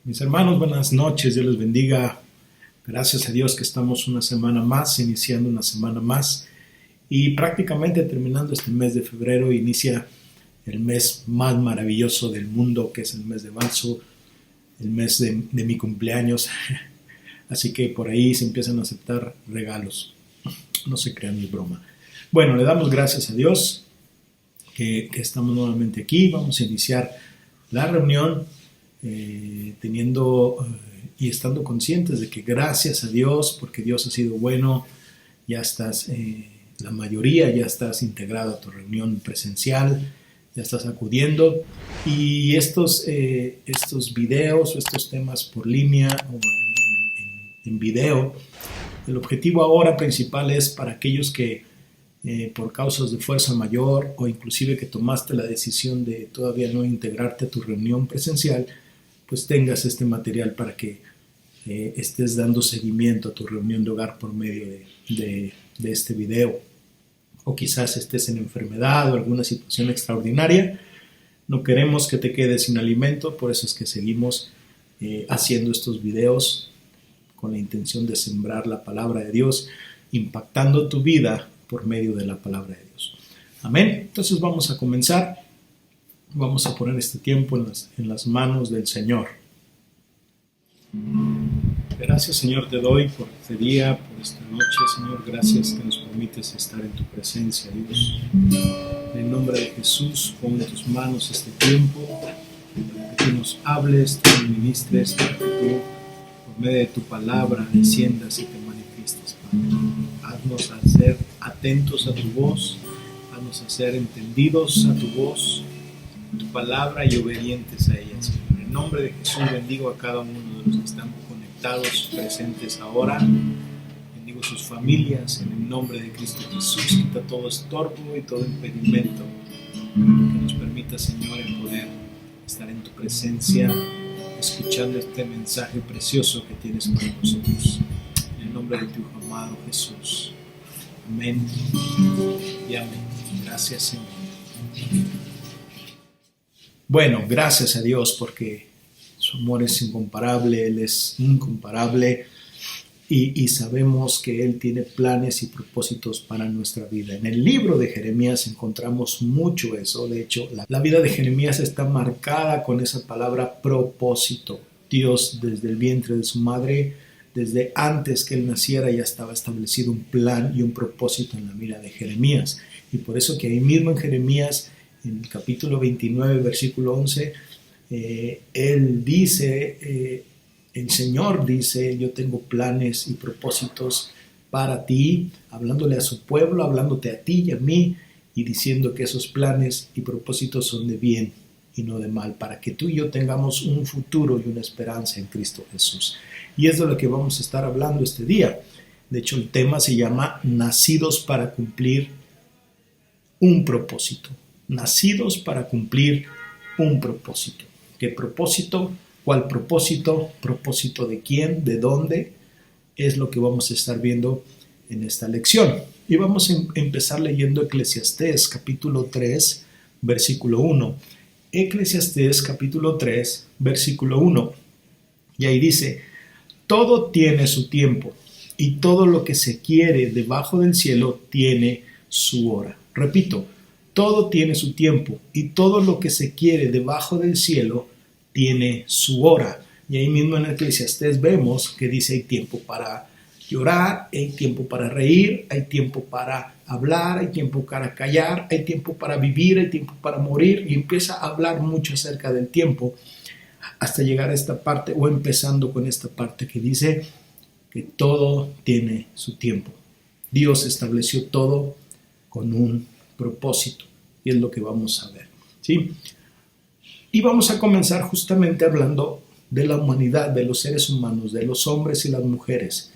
Mis hermanos, buenas noches, Dios les bendiga. Gracias a Dios que estamos una semana más, iniciando una semana más y prácticamente terminando este mes de febrero. Inicia el mes más maravilloso del mundo, que es el mes de marzo, el mes de mi cumpleaños. Así que por ahí se empiezan a aceptar regalos. No se crean, ni broma. Bueno, le damos gracias a Dios que estamos nuevamente aquí. Vamos a iniciar la reunión teniendo y estando conscientes de que gracias a Dios, porque Dios ha sido bueno, ya estás, la mayoría ya estás integrado a tu reunión presencial, ya estás acudiendo, y estos videos o estos temas por línea o en video, el objetivo ahora principal es para aquellos que por causas de fuerza mayor o inclusive que tomaste la decisión de todavía no integrarte a tu reunión presencial, pues tengas este material para que estés dando seguimiento a tu reunión de hogar por medio de este video. O quizás estés en enfermedad o alguna situación extraordinaria. No queremos que te quedes sin alimento, por eso es que seguimos haciendo estos videos con la intención de sembrar la palabra de Dios, impactando tu vida por medio de la palabra de Dios. Amén. Entonces vamos a comenzar. Vamos a poner este tiempo en las manos del Señor. Gracias, Señor, te doy por este día, por esta noche, Señor. Gracias que nos permites estar en tu presencia, Dios. En el nombre de Jesús, pon en tus manos este tiempo, para que tú nos hables, tú nos ministres, para que tú, por medio de tu palabra, desciendas y te manifiestes, Padre. Haznos a ser atentos a tu voz, haznos a ser entendidos a tu voz, tu palabra y obedientes a ella, Señor. En el nombre de Jesús bendigo a cada uno de los que están conectados, presentes ahora. Bendigo sus familias en el nombre de Cristo Jesús. Quita todo estorbo y todo impedimento que nos permita, Señor, el poder estar en tu presencia, escuchando este mensaje precioso que tienes para nosotros. En el nombre de tu Hijo amado Jesús. Amén y amén. Gracias, Señor. Bueno, gracias a Dios porque su amor es incomparable, Él es incomparable y sabemos que Él tiene planes y propósitos para nuestra vida. En el libro de Jeremías encontramos mucho eso. De hecho, la vida de Jeremías está marcada con esa palabra propósito. Dios desde el vientre de su madre, desde antes que Él naciera, ya estaba establecido un plan y un propósito en la vida de Jeremías. Y por eso que ahí mismo en Jeremías, en el capítulo 29, versículo 11, Él dice, el Señor dice, yo tengo planes y propósitos para ti, hablándole a su pueblo, hablándote a ti y a mí, y diciendo que esos planes y propósitos son de bien y no de mal, para que tú y yo tengamos un futuro y una esperanza en Cristo Jesús. Y es de lo que vamos a estar hablando este día. De hecho, el tema se llama Nacidos para cumplir un propósito. Nacidos para cumplir un propósito. ¿Qué propósito? ¿Cuál propósito? ¿Propósito de quién? ¿De dónde? Es lo que vamos a estar viendo en esta lección. Y vamos a empezar leyendo Eclesiastés capítulo 3, versículo 1. Eclesiastés capítulo 3, versículo 1. Y ahí dice, todo tiene su tiempo y todo lo que se quiere debajo del cielo tiene su hora. Repito, todo tiene su tiempo y todo lo que se quiere debajo del cielo tiene su hora. Y ahí mismo en Eclesiastés vemos que dice hay tiempo para llorar, hay tiempo para reír, hay tiempo para hablar, hay tiempo para callar, hay tiempo para vivir, hay tiempo para morir. Y empieza a hablar mucho acerca del tiempo hasta llegar a esta parte, o empezando con esta parte que dice que todo tiene su tiempo. Dios estableció todo con un propósito, y es lo que vamos a ver, ¿sí? Y vamos a comenzar justamente hablando de la humanidad, de los seres humanos, de los hombres y las mujeres,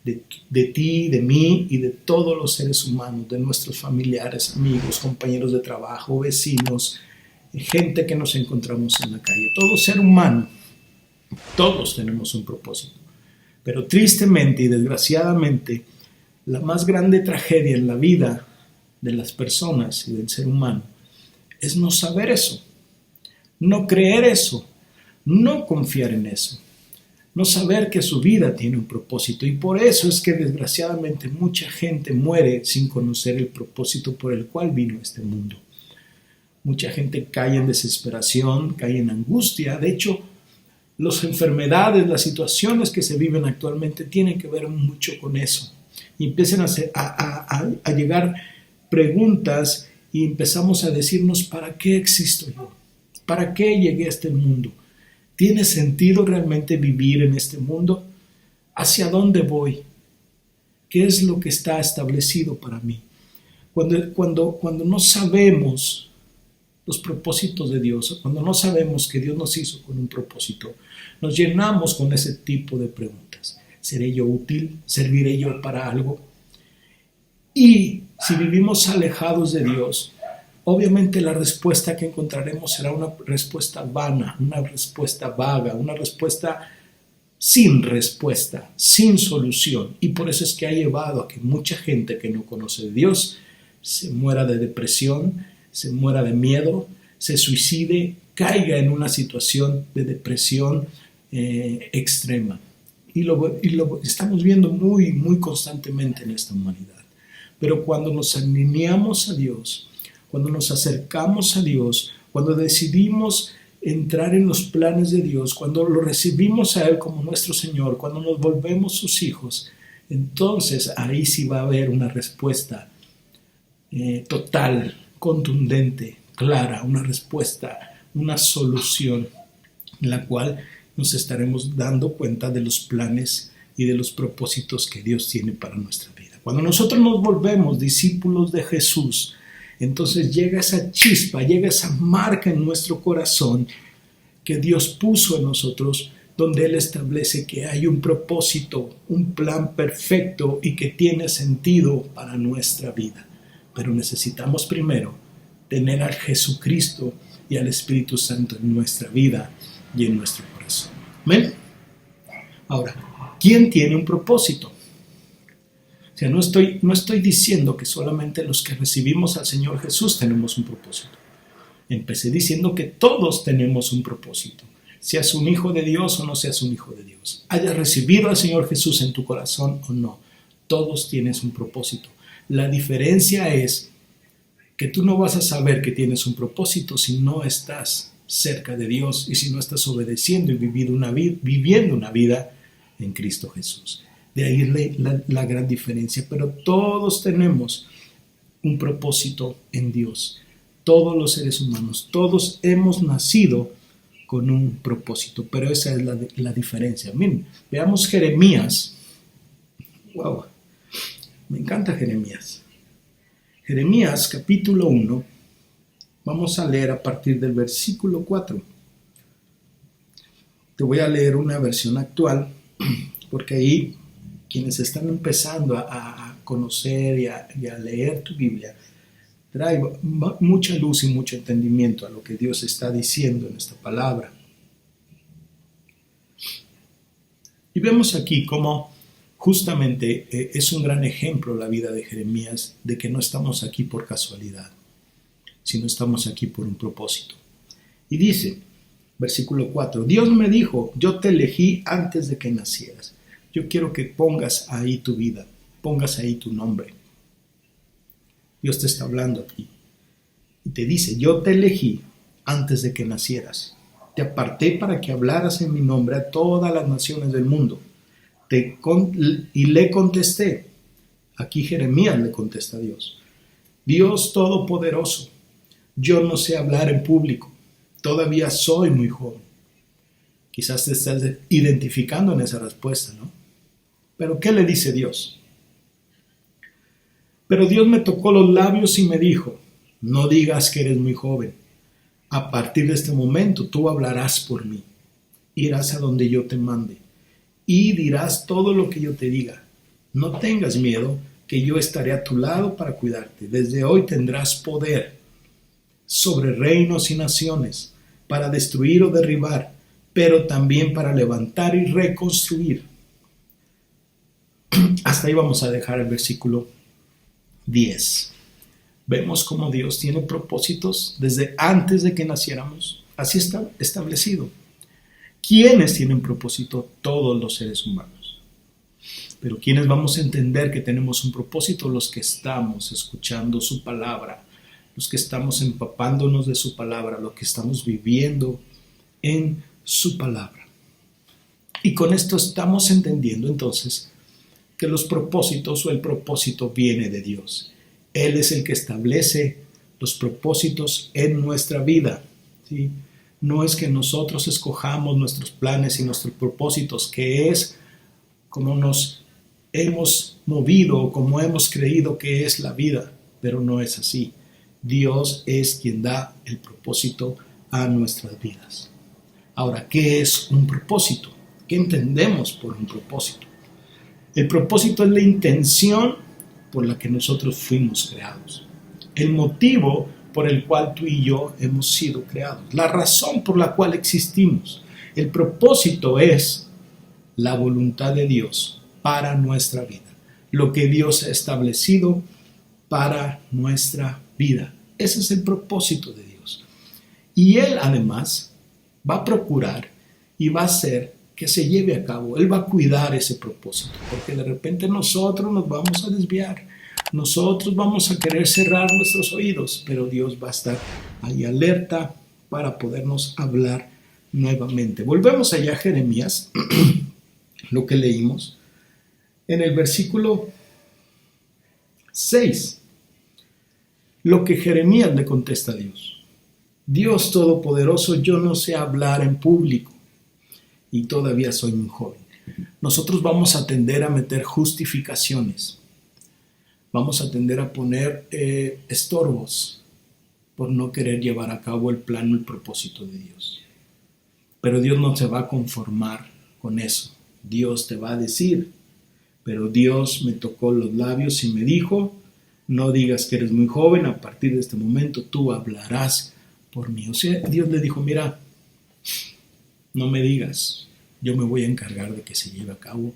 de ti, de mí y de todos los seres humanos, de nuestros familiares, amigos, compañeros de trabajo, vecinos, gente que nos encontramos en la calle. Todo ser humano, todos tenemos un propósito, pero tristemente y desgraciadamente, la más grande tragedia en la vida de las personas y del ser humano es no saber eso, no creer eso, no confiar en eso, no saber que su vida tiene un propósito. Y por eso es que desgraciadamente mucha gente muere sin conocer el propósito por el cual vino a este mundo. Mucha gente cae en desesperación, cae en angustia. De hecho, las enfermedades, las situaciones que se viven actualmente tienen que ver mucho con eso. Y empiezan a llegar preguntas y empezamos a decirnos, ¿para qué existo yo? ¿Para qué llegué a este mundo? ¿Tiene sentido realmente vivir en este mundo? ¿Hacia dónde voy? ¿Qué es lo que está establecido para mí? Cuando no sabemos los propósitos de Dios, cuando no sabemos que Dios nos hizo con un propósito, nos llenamos con ese tipo de preguntas. ¿Seré yo útil? ¿Serviré yo para algo? Y si vivimos alejados de Dios, obviamente la respuesta que encontraremos será una respuesta vana, una respuesta vaga, una respuesta sin solución. Y por eso es que ha llevado a que mucha gente que no conoce de Dios se muera de depresión, se muera de miedo, se suicide, caiga en una situación de depresión extrema. Y lo estamos viendo muy, muy constantemente en esta humanidad. Pero cuando nos alineamos a Dios, cuando nos acercamos a Dios, cuando decidimos entrar en los planes de Dios, cuando lo recibimos a Él como nuestro Señor, cuando nos volvemos sus hijos, entonces ahí sí va a haber una respuesta total, contundente, clara, una respuesta, una solución en la cual nos estaremos dando cuenta de los planes y de los propósitos que Dios tiene para nuestra vida. Cuando nosotros nos volvemos discípulos de Jesús, entonces llega esa chispa, llega esa marca en nuestro corazón que Dios puso en nosotros, donde Él establece que hay un propósito, un plan perfecto y que tiene sentido para nuestra vida. Pero necesitamos primero tener al Jesucristo y al Espíritu Santo en nuestra vida y en nuestro corazón. ¿Amén? Ahora, ¿quién tiene un propósito? O sea, no estoy diciendo que solamente los que recibimos al Señor Jesús tenemos un propósito. Empecé diciendo que todos tenemos un propósito. Seas un hijo de Dios o no seas un hijo de Dios. Hayas recibido al Señor Jesús en tu corazón o no. Todos tienes un propósito. La diferencia es que tú no vas a saber que tienes un propósito si no estás cerca de Dios y si no estás obedeciendo y viviendo una vida en Cristo Jesús. De ahí es la gran diferencia. Pero todos tenemos un propósito en Dios. Todos los seres humanos, todos hemos nacido con un propósito. Pero esa es la diferencia. Miren, veamos Jeremías. Wow, me encanta Jeremías. Jeremías capítulo 1. Vamos a leer a partir del versículo 4. Te voy a leer una versión actual, porque ahí quienes están empezando a conocer y a leer tu Biblia, trae mucha luz y mucho entendimiento a lo que Dios está diciendo en esta palabra. Y vemos aquí cómo justamente es un gran ejemplo la vida de Jeremías de que no estamos aquí por casualidad, sino estamos aquí por un propósito. Y dice, versículo 4, Dios me dijo, yo te elegí antes de que nacieras. Yo quiero que pongas ahí tu vida, pongas ahí tu nombre. Dios te está hablando aquí. Y te dice, yo te elegí antes de que nacieras. Te aparté para que hablaras en mi nombre a todas las naciones del mundo. Y le contesté. Aquí Jeremías le contesta a Dios. Dios Todopoderoso, yo no sé hablar en público. Todavía soy muy joven. Quizás te estás identificando en esa respuesta, ¿no? Pero ¿qué le dice Dios? Pero Dios me tocó los labios y me dijo, no digas que eres muy joven. A partir de este momento tú hablarás por mí. Irás a donde yo te mande. Y dirás todo lo que yo te diga. No tengas miedo, que yo estaré a tu lado para cuidarte. Desde hoy tendrás poder sobre reinos y naciones, para destruir o derribar, pero también para levantar y reconstruir. Hasta ahí vamos a dejar el versículo 10. Vemos cómo Dios tiene propósitos desde antes de que naciéramos. Así está establecido. ¿Quiénes tienen propósito? Todos los seres humanos. Pero ¿quiénes vamos a entender que tenemos un propósito? Los que estamos escuchando su palabra, los que estamos empapándonos de su palabra, los que estamos viviendo en su palabra. Y con esto estamos entendiendo entonces que los propósitos o el propósito viene de Dios. Él es el que establece los propósitos en nuestra vida, ¿sí? No es que nosotros escojamos nuestros planes y nuestros propósitos, que es como nos hemos movido o como hemos creído que es la vida, pero no es así. Dios es quien da el propósito a nuestras vidas. Ahora, ¿qué es un propósito? ¿Qué entendemos por un propósito? El propósito es la intención por la que nosotros fuimos creados. El motivo por el cual tú y yo hemos sido creados. La razón por la cual existimos. El propósito es la voluntad de Dios para nuestra vida. Lo que Dios ha establecido para nuestra vida. Ese es el propósito de Dios. Y Él además va a procurar y va a hacer que se lleve a cabo. Él va a cuidar ese propósito, porque de repente nosotros nos vamos a desviar, nosotros vamos a querer cerrar nuestros oídos, pero Dios va a estar ahí alerta para podernos hablar nuevamente. Volvemos allá a Jeremías, lo que leímos, en el versículo 6, lo que Jeremías le contesta a Dios. Dios Todopoderoso, yo no sé hablar en público y todavía soy muy joven. Nosotros vamos a tender a meter justificaciones, vamos a tender a poner estorbos por no querer llevar a cabo el plan o el propósito de Dios. Pero Dios no se va a conformar con eso. Dios te va a decir, pero Dios me tocó los labios y me dijo, no digas que eres muy joven, a partir de este momento tú hablarás por mí. O sea, Dios le dijo, mira, no me digas, yo me voy a encargar de que se lleve a cabo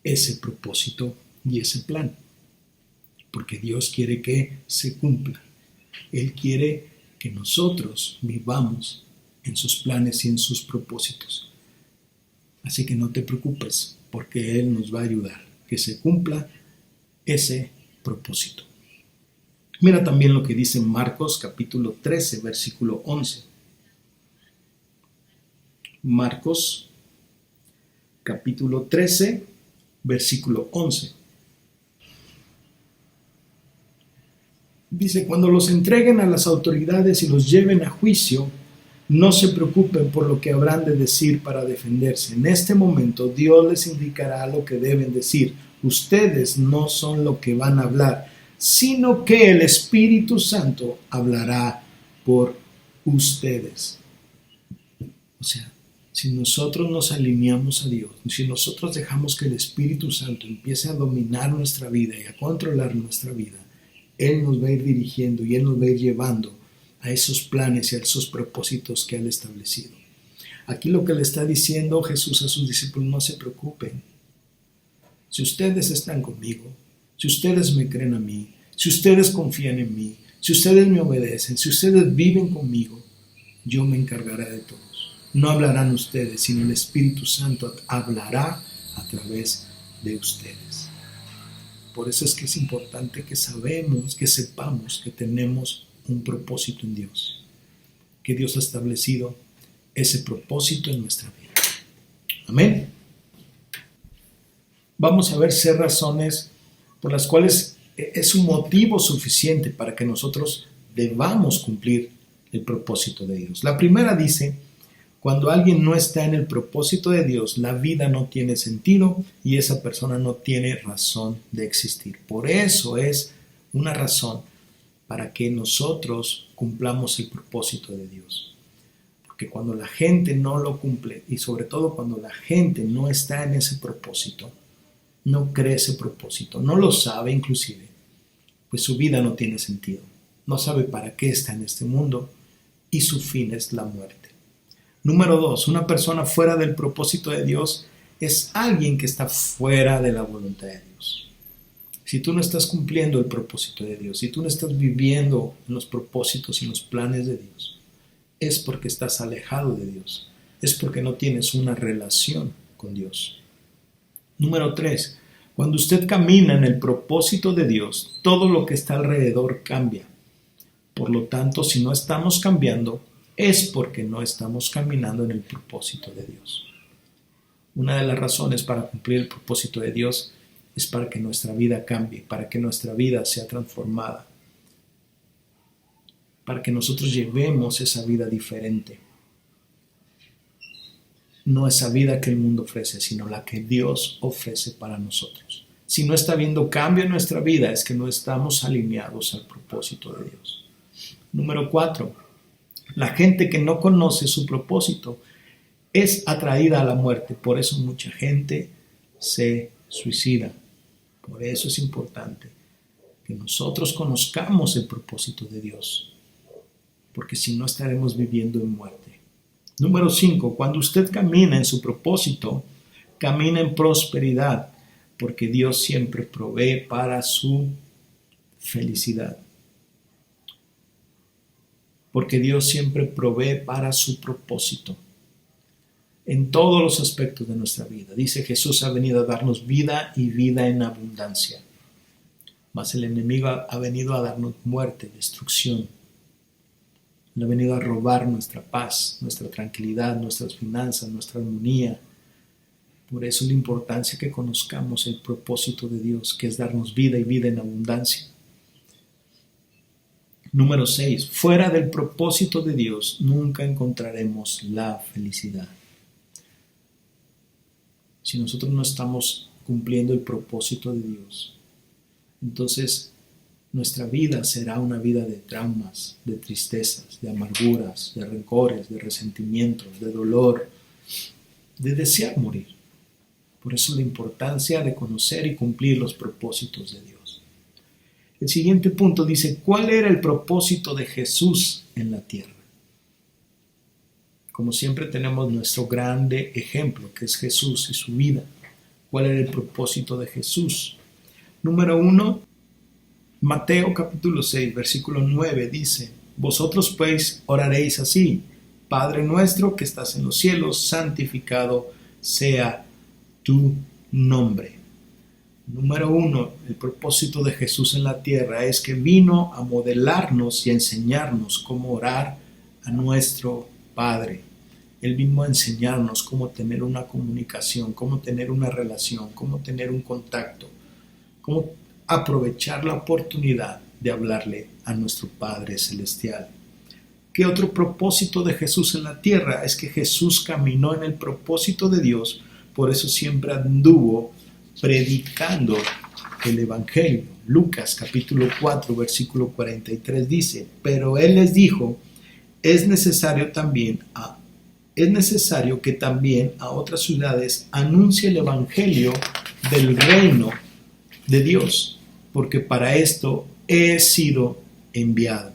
ese propósito y ese plan. Porque Dios quiere que se cumpla. Él quiere que nosotros vivamos en sus planes y en sus propósitos. Así que no te preocupes, porque Él nos va a ayudar que se cumpla ese propósito. Mira también lo que dice Marcos capítulo 13, versículo 11. Marcos capítulo 13, versículo 11. Dice, cuando los entreguen a las autoridades y los lleven a juicio, no se preocupen por lo que habrán de decir para defenderse. En este momento Dios les indicará lo que deben decir. Ustedes no son lo que van a hablar, sino que el Espíritu Santo hablará por ustedes. O sea, si nosotros nos alineamos a Dios, si nosotros dejamos que el Espíritu Santo empiece a dominar nuestra vida y a controlar nuestra vida, Él nos va a ir dirigiendo y Él nos va a ir llevando a esos planes y a esos propósitos que Él ha establecido. Aquí lo que le está diciendo Jesús a sus discípulos, no se preocupen. Si ustedes están conmigo, si ustedes me creen a mí, si ustedes confían en mí, si ustedes me obedecen, si ustedes viven conmigo, yo me encargaré de todos. No hablarán ustedes, sino el Espíritu Santo hablará a través de ustedes. Por eso es que es importante que sepamos que tenemos un propósito en Dios, que Dios ha establecido ese propósito en nuestra vida. Amén. Vamos a ver 6 razones por las cuales es un motivo suficiente para que nosotros debamos cumplir el propósito de Dios. La primera dice, cuando alguien no está en el propósito de Dios, la vida no tiene sentido y esa persona no tiene razón de existir. Por eso es una razón para que nosotros cumplamos el propósito de Dios. Porque cuando la gente no lo cumple y sobre todo cuando la gente no está en ese propósito, no cree ese propósito, no lo sabe inclusive, pues su vida no tiene sentido. No sabe para qué está en este mundo y su fin es la muerte. Número 2, una persona fuera del propósito de Dios es alguien que está fuera de la voluntad de Dios. Si tú no estás cumpliendo el propósito de Dios, si tú no estás viviendo en los propósitos y los planes de Dios, es porque estás alejado de Dios, es porque no tienes una relación con Dios. Número 3. Cuando usted camina en el propósito de Dios, todo lo que está alrededor cambia. Por lo tanto, si no estamos cambiando, es porque no estamos caminando en el propósito de Dios. Una de las razones para cumplir el propósito de Dios es para que nuestra vida cambie, para que nuestra vida sea transformada, para que nosotros llevemos esa vida diferente. No esa vida que el mundo ofrece, sino la que Dios ofrece para nosotros. Si no está habiendo cambio en nuestra vida, es que no estamos alineados al propósito de Dios. Número 4. La gente que no conoce su propósito es atraída a la muerte. Por eso mucha gente se suicida. Por eso es importante que nosotros conozcamos el propósito de Dios, porque si no estaremos viviendo en muerte. Número 5. Cuando usted camina en su propósito, camina en prosperidad, porque Dios siempre provee para su felicidad. Porque Dios siempre provee para su propósito. En todos los aspectos de nuestra vida. Dice Jesús ha venido a darnos vida y vida en abundancia. Mas el enemigo ha venido a darnos muerte, destrucción. Él ha venido a robar nuestra paz, nuestra tranquilidad, nuestras finanzas, nuestra armonía. Por eso la importancia que conozcamos el propósito de Dios, que es darnos vida y vida en abundancia. Número 6. Fuera del propósito de Dios nunca encontraremos la felicidad. Si nosotros no estamos cumpliendo el propósito de Dios, entonces nuestra vida será una vida de traumas, de tristezas, de amarguras, de rencores, de resentimientos, de dolor, de desear morir. Por eso la importancia de conocer y cumplir los propósitos de Dios. El siguiente punto dice, ¿cuál era el propósito de Jesús en la tierra? Como siempre tenemos nuestro grande ejemplo, que es Jesús y su vida. ¿Cuál era el propósito de Jesús? Número 1, Mateo capítulo 6, versículo 9 dice, vosotros pues oraréis así, Padre nuestro que estás en los cielos, santificado sea tu nombre. Número 1, el propósito de Jesús en la tierra es que vino a modelarnos y a enseñarnos cómo orar a nuestro Padre. Él vino a enseñarnos cómo tener una comunicación, cómo tener una relación, cómo tener un contacto, cómo aprovechar la oportunidad de hablarle a nuestro Padre Celestial. ¿Qué otro propósito de Jesús en la tierra? Es que Jesús caminó en el propósito de Dios, por eso siempre anduvo predicando el Evangelio. Lucas capítulo 4 versículo 43 dice, pero Él les dijo, es necesario que también a otras ciudades anuncie el Evangelio del reino de Dios, porque para esto he sido enviado.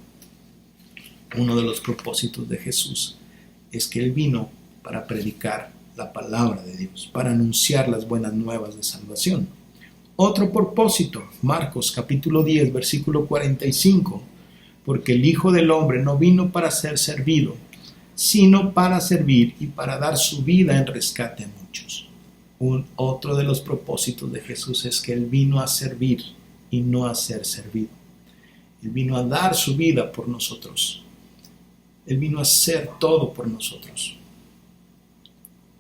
Uno de los propósitos de Jesús es que Él vino para predicar la palabra de Dios, para anunciar las buenas nuevas de salvación. Otro propósito, Marcos capítulo 10, versículo 45, porque el Hijo del Hombre no vino para ser servido, sino para servir y para dar su vida en rescate a muchos. Otro de los propósitos de Jesús es que Él vino a servir y no a ser servido. Él vino a dar su vida por nosotros. Él vino a hacer todo por nosotros.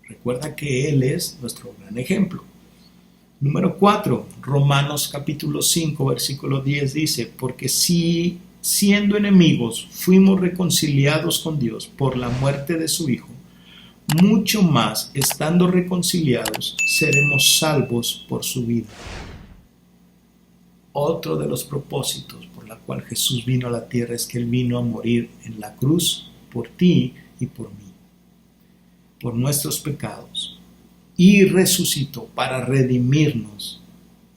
Recuerda que Él es nuestro gran ejemplo. Número 4, Romanos capítulo 5, versículo 10 dice, porque si siendo enemigos fuimos reconciliados con Dios por la muerte de su Hijo, mucho más, estando reconciliados, seremos salvos por su vida. Otro de los propósitos por la cual Jesús vino a la tierra es que Él vino a morir en la cruz por ti y por mí, por nuestros pecados, y resucitó para redimirnos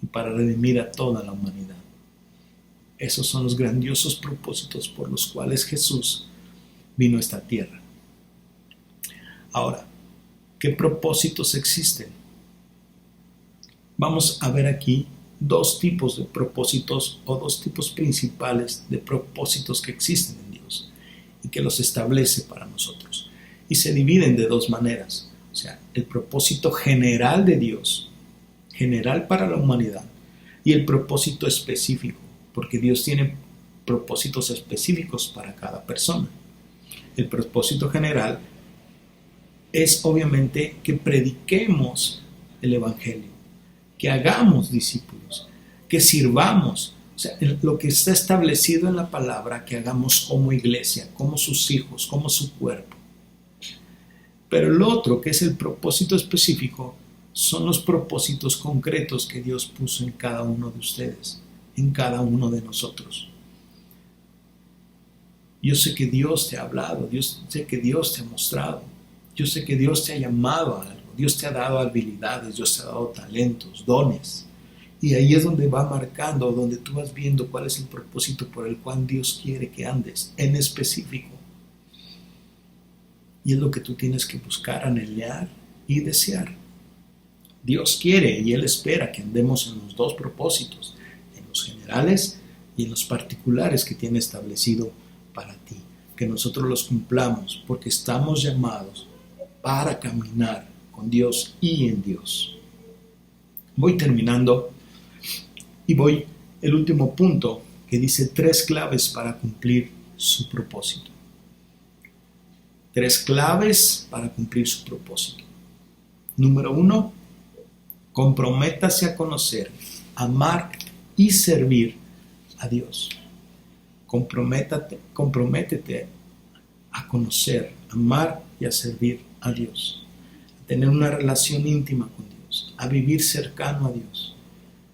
y para redimir a toda la humanidad. Esos son los grandiosos propósitos por los cuales Jesús vino a esta tierra. Ahora, ¿qué propósitos existen? Vamos a ver aquí dos tipos de propósitos o dos tipos principales de propósitos que existen en Dios y que los establece para nosotros. y se dividen de dos maneras. O sea, el propósito general de Dios, general para la humanidad, y el propósito específico, porque Dios tiene propósitos específicos para cada persona. El propósito general es obviamente que prediquemos el Evangelio, que hagamos discípulos, que sirvamos. O sea, lo que está establecido en la palabra, que hagamos como iglesia, como sus hijos, como su cuerpo. Pero el otro, que es el propósito específico, son los propósitos concretos que Dios puso en cada uno de ustedes, en cada uno de nosotros. Yo sé que Dios te ha hablado, yo sé que Dios te ha mostrado, yo sé que Dios te ha llamado a algo, Dios te ha dado habilidades, Dios te ha dado talentos, dones. Y ahí es donde va marcando, donde tú vas viendo cuál es el propósito por el cual Dios quiere que andes, en específico. Y es lo que tú tienes que buscar, anhelar y desear. Dios quiere y Él espera que andemos en los dos propósitos, en los generales y en los particulares que tiene establecido para ti. Que nosotros los cumplamos porque estamos llamados para caminar con Dios y en Dios. Voy terminando y voy el último punto que dice 3 claves para cumplir su propósito. 3 claves para cumplir su propósito. Número 1, comprométase a conocer, amar y servir a Dios. Comprométete a conocer, amar y a servir a Dios. A tener una relación íntima con Dios, a vivir cercano a Dios.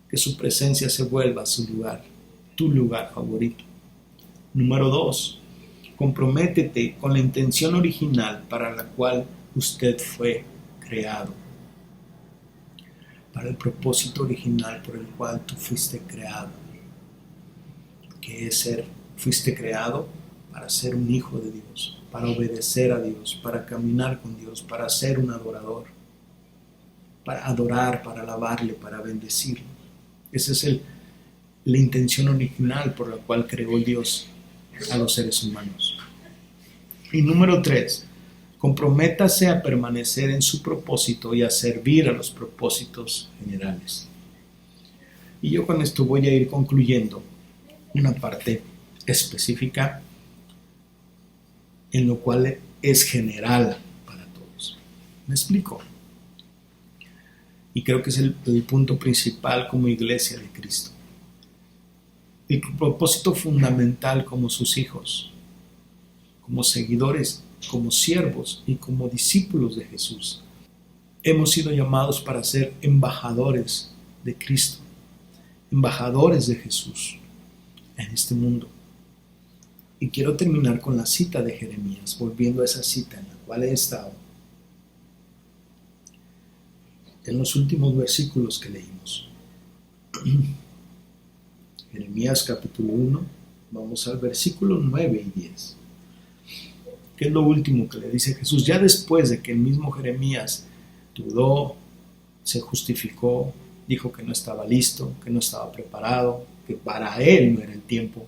Que su presencia se vuelva su lugar, tu lugar favorito. Número 2, comprométete con la intención original para la cual usted fue creado. Para el propósito original por el cual tú fuiste creado. Que es fuiste creado para ser un hijo de Dios, para obedecer a Dios, para caminar con Dios, para ser un adorador, para adorar, para alabarle, para bendecirlo. Esa es la intención original por la cual creó Dios a los seres humanos. Y número 3, comprométase a permanecer en su propósito y a servir a los propósitos generales. Y yo con esto voy a ir concluyendo una parte específica en lo cual es general para todos. ¿Me explico? Y creo que es el punto principal como iglesia de Cristo. El propósito fundamental como sus hijos, como seguidores, como siervos y como discípulos de Jesús. Hemos sido llamados para ser embajadores de Cristo, embajadores de Jesús en este mundo. Y quiero terminar con la cita de Jeremías, volviendo a esa cita en la cual he estado, en los últimos versículos que leímos. Jeremías capítulo 1, vamos al versículo 9 y 10. ¿Qué es lo último que le dice Jesús? Ya después de que el mismo Jeremías dudó, se justificó, dijo que no estaba listo, que no estaba preparado, que para él no era el tiempo.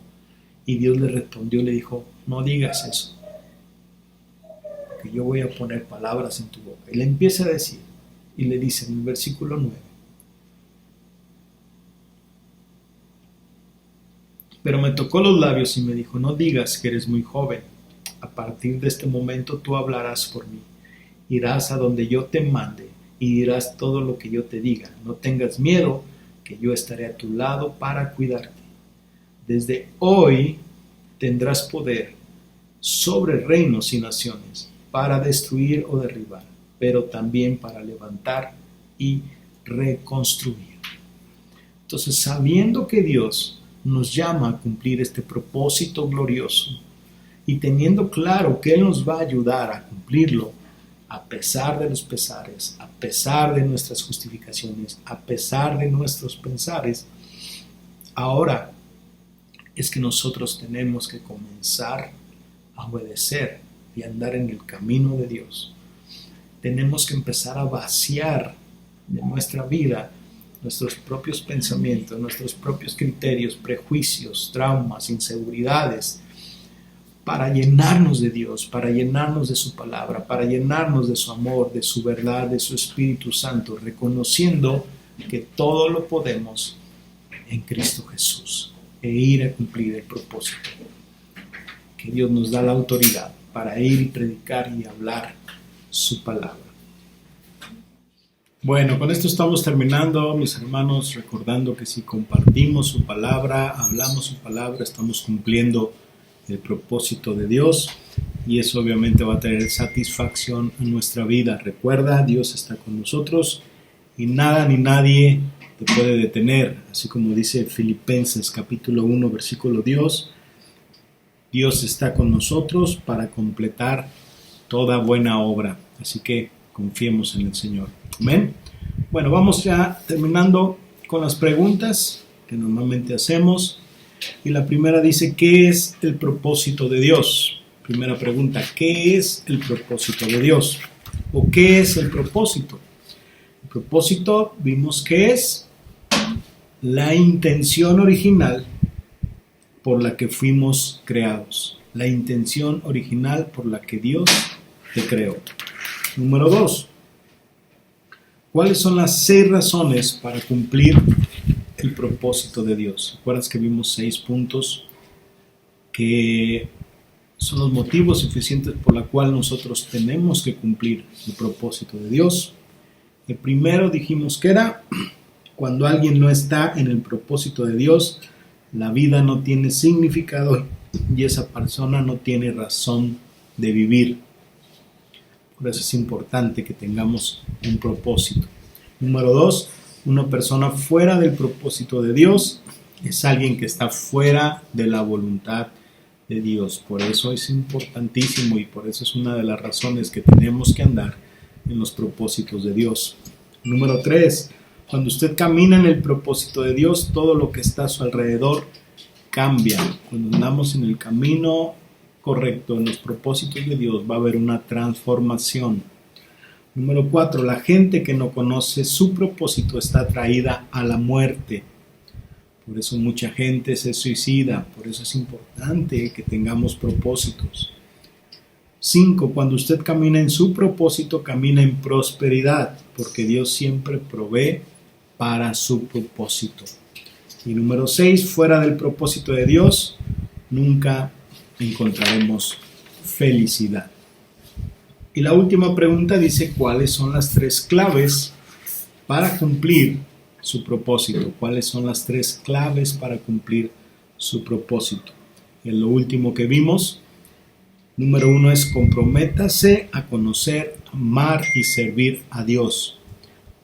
Y Dios le respondió, le dijo, no digas eso, que yo voy a poner palabras en tu boca. Y le empieza a decir, y le dice en el versículo 9, pero me tocó los labios y me dijo, no digas que eres muy joven. A partir de este momento tú hablarás por mí. Irás a donde yo te mande y dirás todo lo que yo te diga. No tengas miedo, que yo estaré a tu lado para cuidarte. Desde hoy tendrás poder sobre reinos y naciones para destruir o derribar, pero también para levantar y reconstruir. Entonces, sabiendo que Dios nos llama a cumplir este propósito glorioso y teniendo claro que Él nos va a ayudar a cumplirlo, a pesar de los pesares, a pesar de nuestras justificaciones, a pesar de nuestros pensares, ahora es que nosotros tenemos que comenzar a obedecer y andar en el camino de Dios. Tenemos que empezar a vaciar de nuestra vida nuestros propios pensamientos, nuestros propios criterios, prejuicios, traumas, inseguridades, para llenarnos de Dios, para llenarnos de su palabra, para llenarnos de su amor, de su verdad, de su Espíritu Santo, reconociendo que todo lo podemos en Cristo Jesús e ir a cumplir el propósito. Que Dios nos da la autoridad para ir y predicar y hablar su palabra. Bueno, con esto estamos terminando, mis hermanos, recordando que si compartimos su palabra, hablamos su palabra, estamos cumpliendo el propósito de Dios y eso obviamente va a traer satisfacción en nuestra vida. Recuerda, Dios está con nosotros y nada ni nadie te puede detener, así como dice Filipenses capítulo 1 versículo 10, Dios está con nosotros para completar toda buena obra, así que confiemos en el Señor. Amén. Bueno, vamos ya terminando con las preguntas que normalmente hacemos. Y la primera dice, ¿qué es el propósito de Dios? Primera pregunta, ¿qué es el propósito de Dios? ¿O qué es el propósito? El propósito vimos que es la intención original por la que fuimos creados. La intención original por la que Dios te creó. Número 2. ¿Cuáles son las 6 razones para cumplir el propósito de Dios? ¿Recuerdas que vimos 6 puntos que son los motivos suficientes por los cuales nosotros tenemos que cumplir el propósito de Dios? El primero dijimos que era cuando alguien no está en el propósito de Dios, la vida no tiene significado y esa persona no tiene razón de vivir. Por eso es importante que tengamos un propósito. Número 2, una persona fuera del propósito de Dios es alguien que está fuera de la voluntad de Dios. Por eso es importantísimo y por eso es una de las razones que tenemos que andar en los propósitos de Dios. Número 3, cuando usted camina en el propósito de Dios, todo lo que está a su alrededor cambia. Cuando andamos en el camino correcto, en los propósitos de Dios, va a haber una transformación. Número 4, la gente que no conoce su propósito está atraída a la muerte. Por eso mucha gente se suicida, por eso es importante que tengamos propósitos. 5, cuando usted camina en su propósito, camina en prosperidad, porque Dios siempre provee para su propósito. Y número 6, fuera del propósito de Dios, nunca encontraremos felicidad. Y la última pregunta dice, ¿cuáles son las 3 claves para cumplir su propósito? ¿Cuáles son las 3 claves para cumplir su propósito? En lo último que vimos, número 1 es comprométase a conocer, amar y servir a Dios.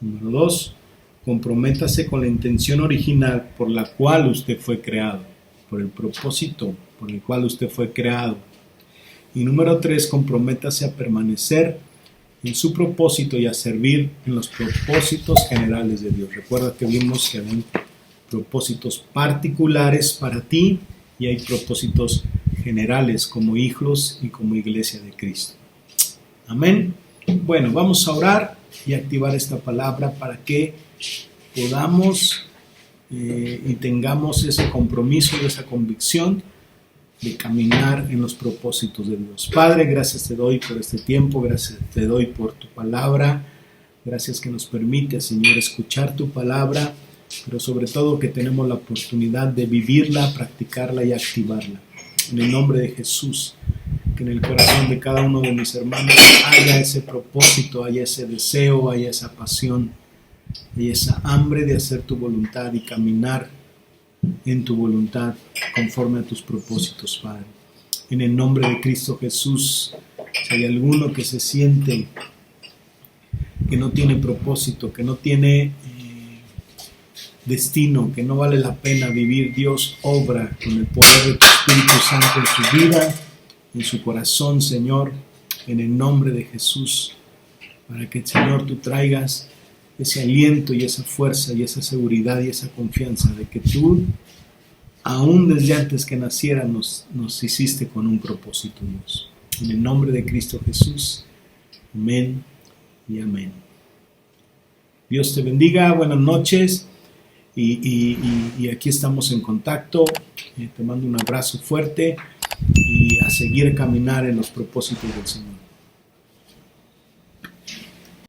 Número 2, comprométase con la intención original por la cual usted fue creado, por el propósito por el cual usted fue creado. Y número 3, comprométase a permanecer en su propósito y a servir en los propósitos generales de Dios. Recuerda que vimos que hay propósitos particulares para ti y hay propósitos generales como hijos y como iglesia de Cristo. Amén. Bueno, vamos a orar y activar esta palabra para que podamos y tengamos ese compromiso y esa convicción de caminar en los propósitos de Dios. Padre, gracias te doy por este tiempo, gracias te doy por tu palabra, gracias que nos permite, Señor, escuchar tu palabra, pero sobre todo que tenemos la oportunidad de vivirla, practicarla y activarla. En el nombre de Jesús, que en el corazón de cada uno de mis hermanos haya ese propósito, haya ese deseo, haya esa pasión, haya esa hambre de hacer tu voluntad y caminar en tu voluntad conforme a tus propósitos, Padre. En el nombre de Cristo Jesús, si hay alguno que se siente que no tiene propósito, que no tiene destino, que no vale la pena vivir, Dios obra con el poder de tu Espíritu Santo en su vida, en su corazón, Señor, en el nombre de Jesús, para que, Señor, tú traigas ese aliento y esa fuerza y esa seguridad y esa confianza de que tú, aún desde antes que naciera, nos hiciste con un propósito, Dios. En el nombre de Cristo Jesús, amén y amén. Dios te bendiga, buenas noches y aquí estamos en contacto. Te mando un abrazo fuerte y a seguir a caminar en los propósitos del Señor.